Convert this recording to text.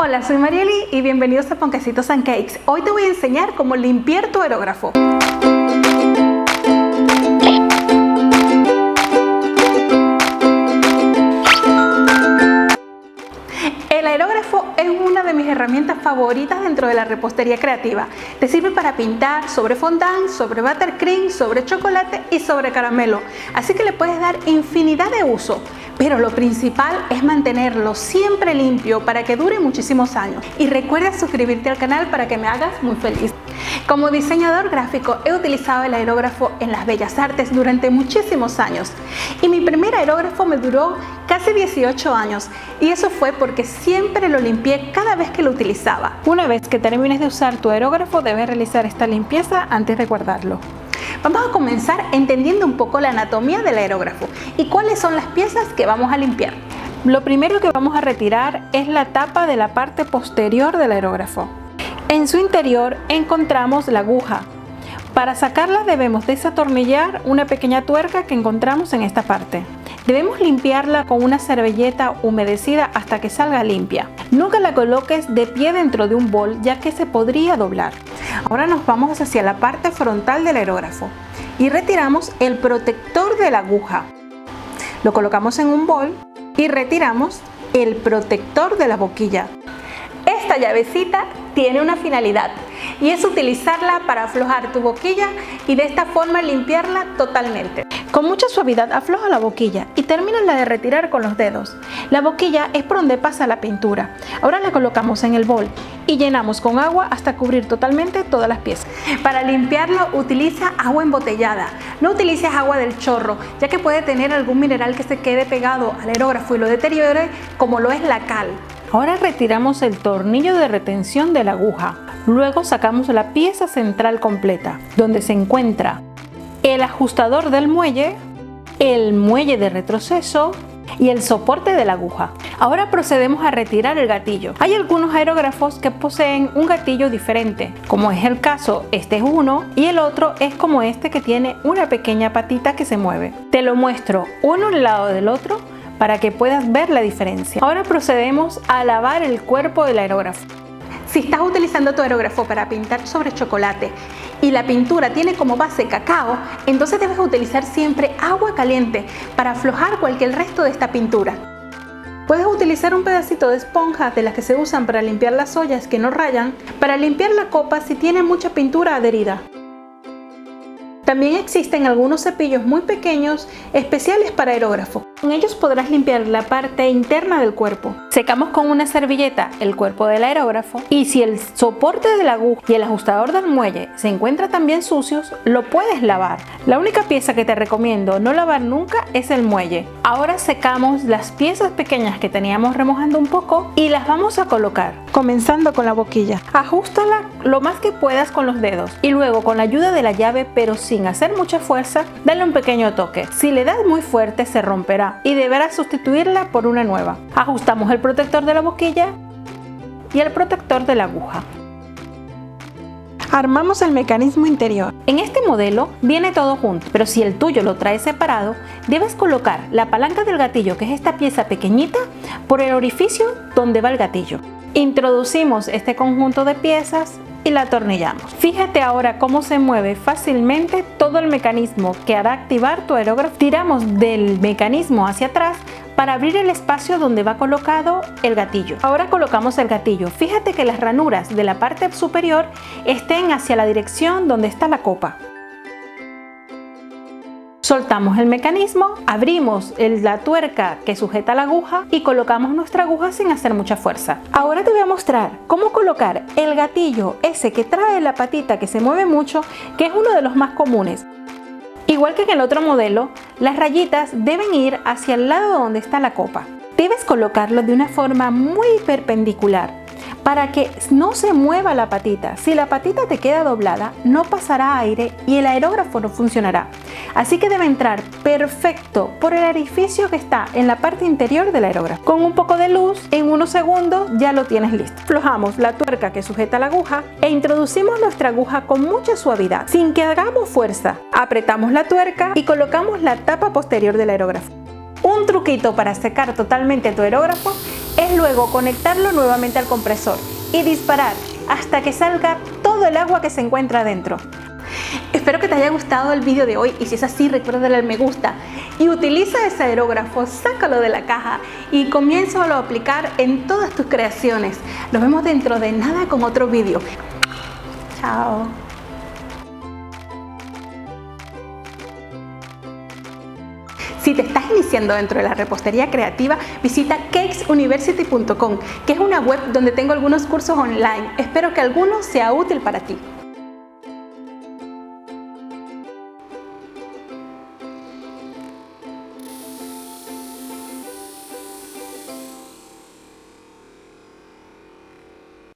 Hola, soy Marieli y bienvenidos a Ponquecitos and Cakes. Hoy te voy a enseñar cómo limpiar tu aerógrafo. El aerógrafo es una de mis herramientas favoritas dentro de la repostería creativa. Te sirve para pintar sobre fondant, sobre buttercream, sobre chocolate y sobre caramelo. Así que le puedes dar infinidad de usos. Pero lo principal es mantenerlo siempre limpio para que dure muchísimos años. Y recuerda suscribirte al canal para que me hagas muy feliz. Como diseñador gráfico he utilizado el aerógrafo en las bellas artes durante muchísimos años. Y mi primer aerógrafo me duró casi 18 años. Y eso fue porque siempre lo limpié cada vez que lo utilizaba. Una vez que termines de usar tu aerógrafo debes realizar esta limpieza antes de guardarlo. Vamos a comenzar entendiendo un poco la anatomía del aerógrafo y cuáles son las piezas que vamos a limpiar. Lo primero que vamos a retirar es la tapa de la parte posterior del aerógrafo. En su interior encontramos la aguja. Para sacarla debemos desatornillar una pequeña tuerca que encontramos en esta parte. Debemos limpiarla con una servilleta humedecida hasta que salga limpia. Nunca la coloques de pie dentro de un bol ya que se podría doblar. Ahora nos vamos hacia la parte frontal del aerógrafo y retiramos el protector de la aguja. Lo colocamos en un bol y retiramos el protector de la boquilla. Esta llavecita tiene una finalidad y es utilizarla para aflojar tu boquilla y de esta forma limpiarla totalmente. Con mucha suavidad afloja la boquilla y termínala de retirar con los dedos. La boquilla es por donde pasa la pintura. Ahora la colocamos en el bol y llenamos con agua hasta cubrir totalmente todas las piezas. Para limpiarlo utiliza agua embotellada. No utilices agua del chorro, ya que puede tener algún mineral que se quede pegado al aerógrafo y lo deteriore, como lo es la cal. Ahora retiramos el tornillo de retención de la aguja. Luego sacamos la pieza central completa, donde se encuentra el ajustador del muelle, el muelle de retroceso y el soporte de la aguja. Ahora procedemos a retirar el gatillo. Hay algunos aerógrafos que poseen un gatillo diferente, como es el caso, este es uno y el otro es como este que tiene una pequeña patita que se mueve. Te lo muestro uno al lado del otro para que puedas ver la diferencia. Ahora procedemos a lavar el cuerpo del aerógrafo. Si estás utilizando tu aerógrafo para pintar sobre chocolate y la pintura tiene como base cacao, entonces debes utilizar siempre agua caliente para aflojar cualquier resto de esta pintura. Puedes utilizar un pedacito de esponja de las que se usan para limpiar las ollas que no rayan, para limpiar la copa si tiene mucha pintura adherida. También existen algunos cepillos muy pequeños especiales para aerógrafo. Con ellos podrás limpiar la parte interna del cuerpo. Secamos con una servilleta el cuerpo del aerógrafo y si el soporte de la aguja y el ajustador del muelle se encuentran también sucios, lo puedes lavar. La única pieza que te recomiendo no lavar nunca es el muelle. Ahora secamos las piezas pequeñas que teníamos remojando un poco y las vamos a colocar. Comenzando con la boquilla. Ajústala lo más que puedas con los dedos y luego con la ayuda de la llave, pero sin hacer mucha fuerza, dale un pequeño toque. Si le das muy fuerte se romperá y deberás sustituirla por una nueva. Ajustamos el protector de la boquilla y el protector de la aguja. Armamos el mecanismo interior. En este modelo viene todo junto, pero si el tuyo lo trae separado, debes colocar la palanca del gatillo, que es esta pieza pequeñita, por el orificio donde va el gatillo. Introducimos este conjunto de piezas y la atornillamos. Fíjate ahora cómo se mueve fácilmente todo el mecanismo que hará activar tu aerógrafo. Tiramos del mecanismo hacia atrás para abrir el espacio donde va colocado el gatillo. Ahora colocamos el gatillo. Fíjate que las ranuras de la parte superior estén hacia la dirección donde está la copa. Soltamos el mecanismo, abrimos la tuerca que sujeta la aguja y colocamos nuestra aguja sin hacer mucha fuerza. Ahora te voy a mostrar cómo colocar el gatillo ese que trae la patita que se mueve mucho, que es uno de los más comunes. Igual que en el otro modelo, las rayitas deben ir hacia el lado donde está la copa. Debes colocarlo de una forma muy perpendicular para que no se mueva la patita. Si la patita te queda doblada, no pasará aire y el aerógrafo no funcionará. Así que debe entrar perfecto por el orificio que está en la parte interior del aerógrafo. Con un poco de luz, en unos segundos ya lo tienes listo. Aflojamos la tuerca que sujeta la aguja e introducimos nuestra aguja con mucha suavidad, sin que hagamos fuerza. Apretamos la tuerca y colocamos la tapa posterior del aerógrafo. Un truquito para secar totalmente tu aerógrafo es luego conectarlo nuevamente al compresor y disparar hasta que salga todo el agua que se encuentra dentro. Espero que te haya gustado el vídeo de hoy y si es así recuerda darle al me gusta y utiliza ese aerógrafo, sácalo de la caja y comiénzalo a aplicar en todas tus creaciones. Nos vemos dentro de nada con otro vídeo. Chao. Si te estás iniciando dentro de la repostería creativa, visita cakesuniversity.com, que es una web donde tengo algunos cursos online. Espero que alguno sea útil para ti.